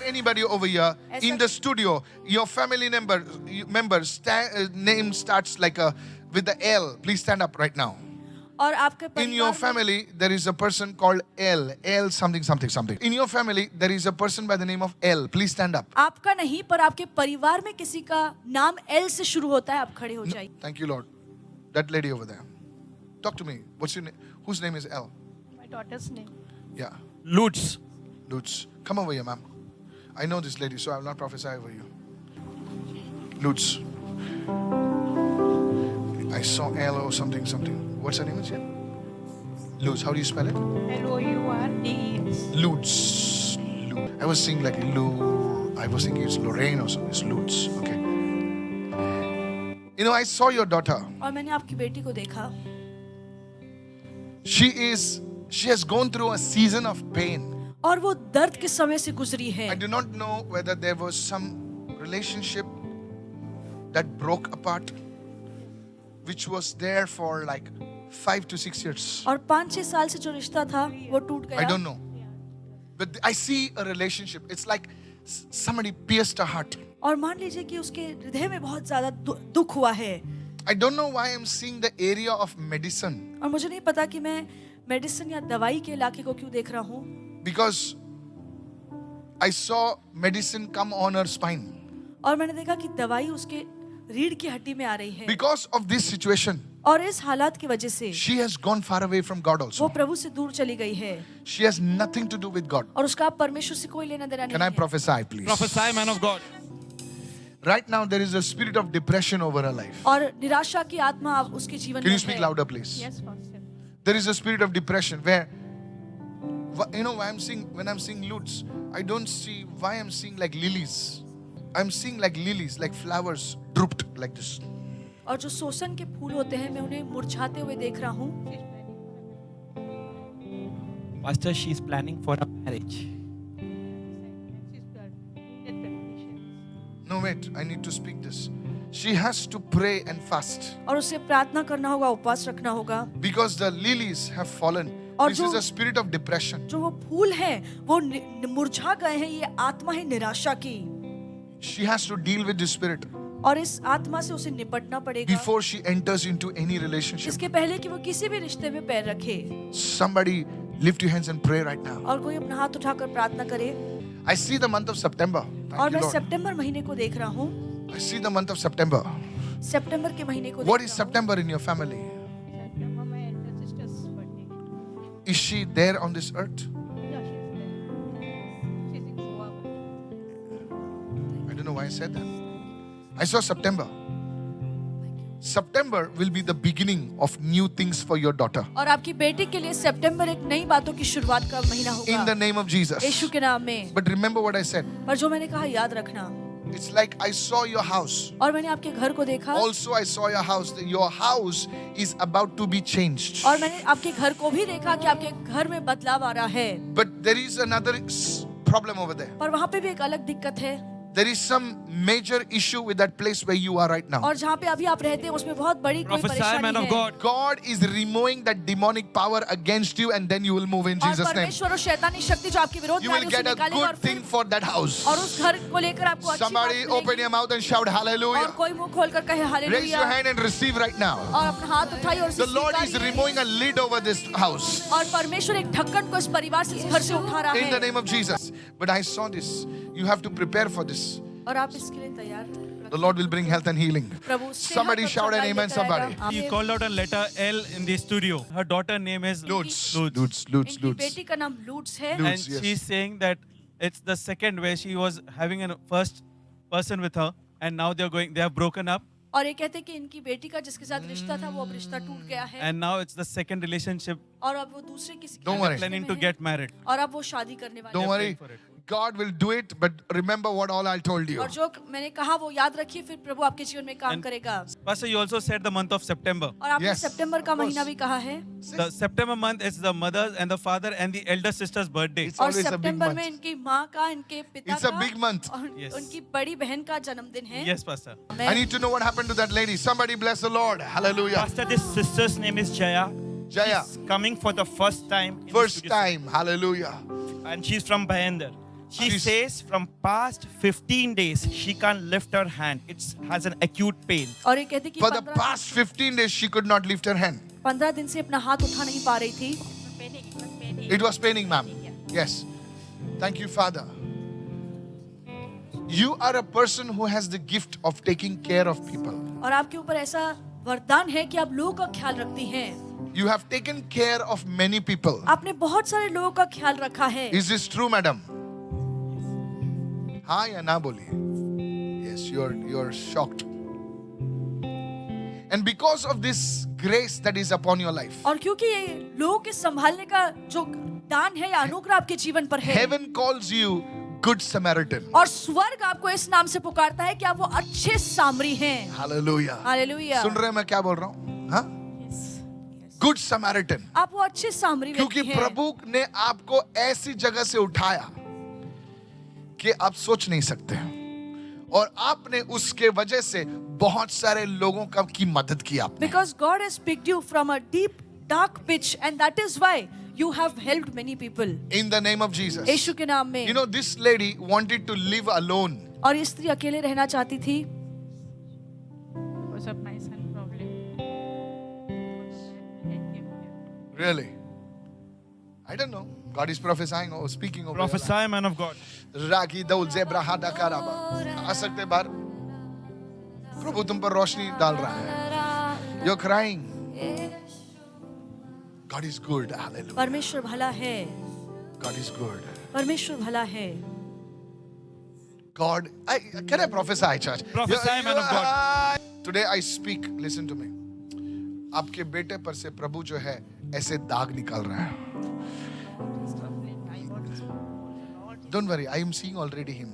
anybody over here in the studio, your family name starts like with the L, please stand up right now. और आपके In your family, there is a person called L something something something. In your family, there is a person by the name of L. Please stand up. आपका नहीं पर आपके परिवार में किसी का नाम एल से शुरू होता है, आप खड़े हो जाइए. Thank you, Lord. That lady over there. Talk to me. What's your name? Whose name is L? My daughter's name. Yeah. Lutz. Lutz. Come over here, ma'am. I know this lady, so I will not prophesy over you. Lutz. I saw L or something something. What's her name again? Lutz. How do you spell it? Lourdes. Lutz. I was seeing like I was thinking it's Lorraine or something. It's Lutz. Okay. You know, I saw your daughter. और मैंने आपकी बेटी को देखा. She has gone through a season of pain. और वो दर्द के समय से गुजरी है. I do not know whether there was some relationship that broke apart, which was there for like 5 to 6 years. और 5-6 साल से जो रिश्ता था वो टूट गया. I don't know. But I see a relationship. It's like somebody pierced her heart. और मान लीजिए कि उसके हृदय में बहुत ज्यादा दुख हुआ है. I don't know why I'm seeing the area of medicine. और मुझे नहीं पता कि मैं मेडिसिन या दवाई के इलाके को क्यों देख रहा हूँ. Because I saw medicine come on her spine. और मैंने देखा कि दवाई उसके रीढ़ की हड्डी में आ रही है. Because of this situation, और इस हालात की वजह से she has gone far away from God वो also. प्रभु से दूर चली गई है. She has nothing to do with God. और उसका परमेश्वर से कोई लेना देना नहीं Can I है. prophesy, please? Prophesy, man of God. Right now, there is a spirit of depression over her life. और निराशा की आत्मा अब उसके जीवन Can में you speak है. louder, please? Yes, Pastor. There is a spirit of depression where, you know, when I'm seeing Lutz, I don't see why I'm seeing like lilies. I'm seeing like lilies, like flowers drooped like this. और जो सोसन के फूल होते हैं मैं उन्हें मुरझाते हुए देख रहा हूँ. Pastor, she's planning for a marriage. She's preparations. No, wait, I need to speak this. She has to pray and fast और उसे प्रार्थना करना होगा, उपवास रखना होगा. because the lilies have fallen. और This जो- is a spirit of depression. जो वो फूल हैं वो मुरझा गए हैं. ये आत्मा है निराशा की. She has to deal with this spirit और इस आत्मा से उसे निपटना पड़ेगा. before she enters into any relationship. इसके पहले कि वो किसी भी रिश्ते में पैर रखे. Somebody lift your hands and pray right now. और कोई अपना हाथ उठाकर प्रार्थना करे. I see the month of September. Thank और you, मैं Lord. सितंबर महीने को देख रहा हूँ. I see the month of September. सितंबर के महीने को What देख is रहा हूँ. September in your family? September, my elder sister's birthday. Is she there on this earth? Yeah, she's there. She's in Goa. I don't know why I said that. I saw September. September will be the beginning of new things for your daughter. और आपकी बेटी के लिए सितंबर एक नई बातों की शुरुआत का महीना In the होगा. name of Jesus. यीशु के नाम में. But remember what I said. पर जो मैंने कहा याद रखना. It's like I saw your house. और मैंने आपके घर को देखा. Also, I saw your house. Your house is about to be changed. और मैंने आपके घर को भी देखा कि आपके घर में बदलाव आ रहा है. But there is another problem over there. पर वहाँ पे भी एक अलग दिक्कत है. There is some major issue with that place where you are right now. और जहाँ पे अभी आप रहते हैं उसमें बहुत बड़ी कोई Prophesy, man परेशानी of है. God. God is removing that demonic power against you, and then you will move in और Jesus' name. परमेश्वर और शैतानी शक्ति जो आपके विरोध You में आ will रही है get उसे a निकालेगा. और good thing फिर for that house. और उस घर को लेकर आपको अच्छी बात Somebody open मिलेगी. your mouth and shout और hallelujah. कोई मुंह खोलकर कहे Raise your hallelujah. hand and receive right now. और अपना हाथ उठाइए और The उसे Lord is स्वीकारिए. removing a lid over this house. और परमेश्वर एक ढक्कन को इस परिवार से इस घर से उठा रहा In the है. name of Jesus. But I saw this. You have to prepare for this. और आप इसके लिए तैयार. The Lord will bring health and healing. प्रभु सेहत Somebody और shout an चंगाई amen, लेकर somebody. आएगा. He आमीन. called out a letter L in the studio. Her daughter name is Lutz. Lutz. Lutz. इनकी बेटी का नाम लूट्स है. Lutz. And yes. she's saying that it's the second where she was having a first person with her, and now they have broken up, और ये कहते हैं कि इनकी बेटी का जिसके साथ रिश्ता था वो अब रिश्ता टूट गया है. and now it's the second relationship. और अब वो दूसरे किसी Don't के worry. रिश्ते Planning में to है. get married. और अब वो शादी करने वाले Don't हैं. worry. for it. God will do it, but remember what all I told you. और जो मैंने कहा वो याद रखिए फिर प्रभु आपके जीवन में काम And- करेगा. Pastor, you also said the month of September. और आपने Yes, सितंबर का of course. महीना भी कहा है. The September month is the mother's and the father and the elder sister's birthday. It's और always a big सितंबर में month. इनकी माँ का, इनके पिता It's a का big month. और Yes. उनकी बड़ी बहन का जन्मदिन है. Yes, Pastor. I need to know what happened to that lady. Somebody bless the Lord. Hallelujah. Pastor, this sister's name is Jaya. Jaya. She's coming for the first time. in the First studio. time. Hallelujah. And she's from Bhayandar. She She's- says from past 15 days she can't lift her hand. It has an acute pain. और ये कहती कि For the past 15 days, she could not lift her hand. 15 दिन से अपना हाथ उठा नहीं पा रही थी. It was paining, ma'am. Yes. Thank you, Father. You are a person who has the gift of taking care of people. और आपके ऊपर ऐसा वरदान है कि आप लोगों का ख्याल रखती हैं. You have taken care of many people. आपने बहुत सारे लोगों का ख्याल रखा है. Is this true, madam? हाँ या ना बोलिए. Yes, you're shocked. And because of this grace that is upon your life, और क्योंकि ये लोगों के संभालने का जो दान है या अनुग्रह आपके जीवन पर है, heaven calls you Good Samaritan. और स्वर्ग आपको इस नाम से पुकारता है कि आप वो अच्छे सामरी हैं. Hallelujah. हालेलुया. सुन रहे हैं मैं क्या बोल रहा हूँ? हाँ? Good Samaritan. आप वो अच्छे सामरी क्योंकि व्यक्ति हैं. प्रभु ने आपको ऐसी जगह से उठाया कि आप सोच नहीं सकते, और आपने उसके वजह से बहुत सारे लोगों की मदद की आपने. Because God has picked you from a deep dark pit, and that is why you have helped many people. In the name of Jesus. यीशु के नाम में. You know, this lady wanted to live alone. और ये स्त्री अकेले रहना चाहती थी. Because of my son problem. Really? I don't know. God is prophesying or speaking over your life. Prophesy, man of God. रागी दौल ज़ेब्रा हादा कराबा. आ सकते बाहर? प्रभु तुम पर रोशनी डाल रहा है. You're crying. God is good. Hallelujah. परमेश्वर भला है. God is good. परमेश्वर भला है. God, can I prophesy, church? Prophesy, man of God. Today I speak. Listen to me. आपके बेटे पर से प्रभु जो है ऐसे दाग निकाल रहा है. Don't worry, I am seeing already him.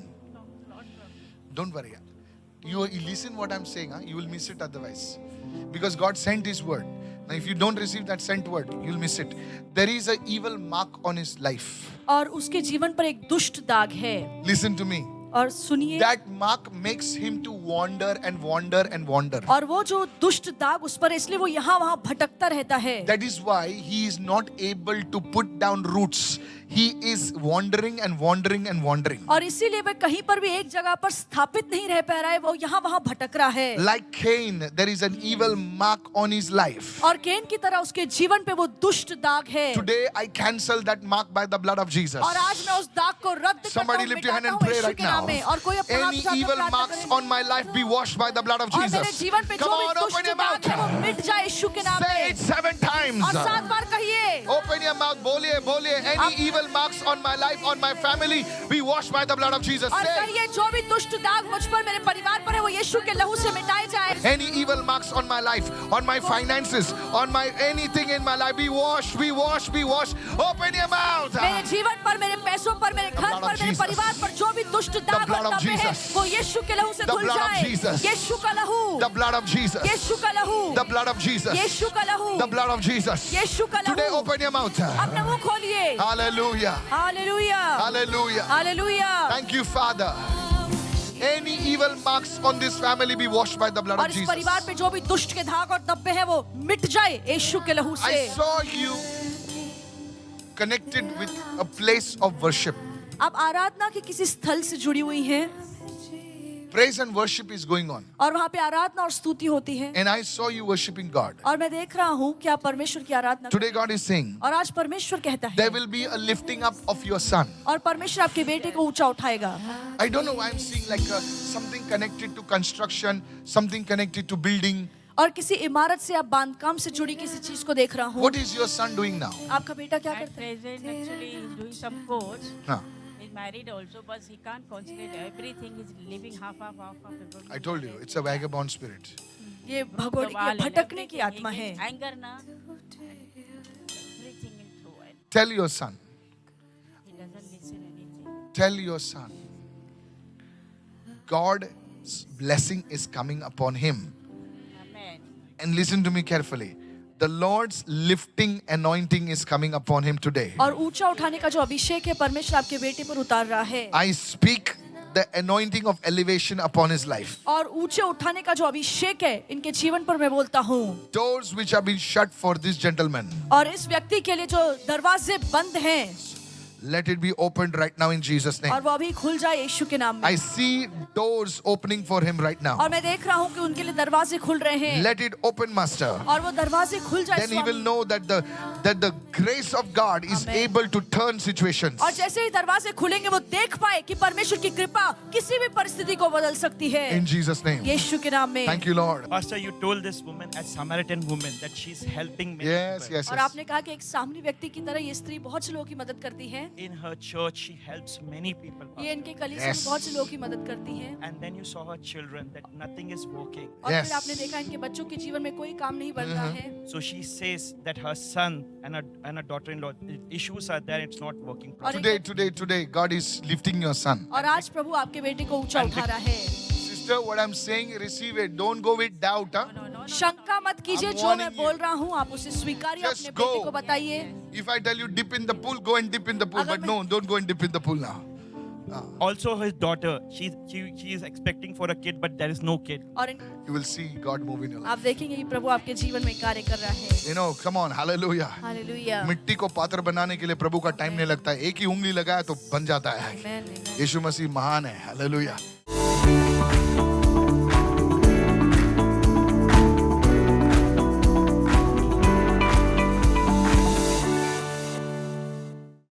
Don't worry. You listen what I'm saying, huh? You will miss it otherwise. Because God sent His word. Now if you don't receive that sent word, you'll miss it. There is an evil mark on his life. और उसके जीवन पर एक दुष्ट दाग है. Listen to me. और सुनिए. That mark makes him to wander and wander and wander. और वो जो दुष्ट दाग उस पर, इसलिए वो यहाँ वहाँ भटकता रहता है. That is why he is not able to put down roots. He is wandering and wandering and wandering. और इसीलिए वह कहीं पर भी एक जगह पर स्थापित नहीं रह पा रहा है. वो यहाँ वहाँ भटक रहा है. Like Cain, there is an evil mark on his life. और केन की तरह उसके जीवन पे वो दुष्ट दाग है. Today I cancel that mark by the blood of Jesus. और आज मैं उस दाग को रद्द करता Somebody हूँ, lift your hand मिटाता and हूँ pray यीशु right के now. नाम में. और कोई अपना हाथ Any उठाकर evil प्रार्थना marks करे. on my life be washed by the blood of और मेरे Jesus. जीवन पे Come जो भी on, दुष्ट open your दाग है वो mouth. मिट जाए यीशु के नाम Say में. it 7 times. और 7 बार कहिए. Open your mouth. बोलिए, बोलिए. Any evil marks on my life, on my family, be washed by the blood of Jesus. और Say. कहिए जो भी दुष्ट दाग मुझ पर, मेरे परिवार पर है, वो यीशु के लहू से मिटाए जाए. Any evil marks on my life, on my finances, on my anything in my life, be washed, be washed, be washed. Open your mouth. मेरे जीवन पर, मेरे पैसों पर, मेरे घर blood पर, of मेरे Jesus. परिवार पर जो भी दुष्ट दाग blood और of तबे है, Jesus. वो यीशु के लहू से The धुल blood of जाए. Jesus. यीशु का लहू. The blood of Jesus. यीशु का लहू. The blood of Jesus. यीशु का लहू. The blood of Jesus. यीशु का Today लहू. open your mouth. अपना मुंह खोलिए. Hallelujah. Hallelujah. Hallelujah. Hallelujah. Thank you, Father. Any evil marks on this family be washed by the blood और of इस Jesus. परिवार पे जो भी दुष्ट के धाग और धब्बे हैं वो मिट जाए यीशु के लहू I से. saw you connected with a place of worship. आप आराधना के किसी स्थल से जुड़ी हुई हैं Praise and worship is going on. और वहाँ पे आराधना और स्तुति होती है. And I saw you worshiping God. और मैं देख रहा हूँ कि आप परमेश्वर की आराधना Today God is saying, और आज परमेश्वर कहता है there will be a lifting up of your son. और परमेश्वर आपके बेटे को ऊंचा उठाएगा. I don't know why I'm seeing like something connected to construction, something connected to building. और किसी इमारत से, आप बांधकाम से जुड़ी किसी चीज को देख रहा हूँ. What is your son doing now? आपका बेटा क्या At करता है? present, actually, he's doing some course. Huh. He's married also, but he can't concentrate everything. He's living half. I told you, it's a vagabond spirit. ये भगोड़े की भटकने की आत्मा है. Anger na. Everything in through it. Tell your son, He doesn't listen anything. tell your son, God's blessing is coming upon him. Amen. And listen to me carefully. The Lord's lifting anointing is coming upon him today. और ऊंचा उठाने का जो अभिषेक है परमेश्वर आपके बेटे पर उतार रहा है. I speak the anointing of elevation upon his life. और ऊंचे उठाने का जो अभिषेक है इनके जीवन पर मैं बोलता हूँ. Doors which have been shut for this gentleman, और इस व्यक्ति के लिए जो दरवाजे बंद हैं, Let it be opened right now in Jesus' name. और वो अभी खुल जाए यीशु के नाम में। I see doors opening for him right now. और मैं देख रहा हूँ कि उनके लिए दरवाजे खुल रहे हैं। Let it open, Master. और वो दरवाजे खुल जाए Then he will Swami. know that the grace of God is Amen. able to turn situations. और जैसे ही दरवाजे खुलेंगे वो देख पाए कि परमेश्वर की कृपा किसी भी परिस्थिति को बदल सकती है। In Jesus' name. यीशु के नाम में। Thank you, Lord. Pastor, you told this woman, a Samaritan woman, that she's helping many Yes, people. yes, और yes. आपने कहा कि एक सामने व्यक्ति की तरह ये स्त्री बहुत से लोगों की मदद करती है। In her church, she helps many people. ये Pastor. इनके कलीसिया Yes. में बहुत से लोगों की मदद करती है। And then you saw her children, that nothing is working. और Yes. फिर आपने देखा इनके बच्चों के जीवन में कोई काम नहीं बढ़ रहा है। So she says that her son and her daughter-in-law, issues are there, it's not working. और Today, God is lifting your son. और आज प्रभु आपके बेटे को ऊंचा उठा रहा है। Sister, what I'm saying, receive it. Don't go with doubt. Huh? शंका मत कीजिए, I'm जो मैं warning you. बोल रहा हूँ आप उसे स्वीकारिए, Just अपने go. बेटे को बताइए। If I tell you dip in the pool, go and dip in the pool. अगर But मैं- no, don't go and dip in the pool now. Also, his daughter, she is expecting for a kid, but there is no kid. और You will see God move in your life. आप देखेंगे कि प्रभु आपके जीवन में कार्य कर रहा है। You know, come on, hallelujah. Hallelujah. मिट्टी को पात्र बनाने के लिए प्रभु का टाइम नहीं लगता है। एक ही उंगली लगाया तो बन जाता है। आमेन, आमेन। यीशु मसीह महान है, हालेलुया।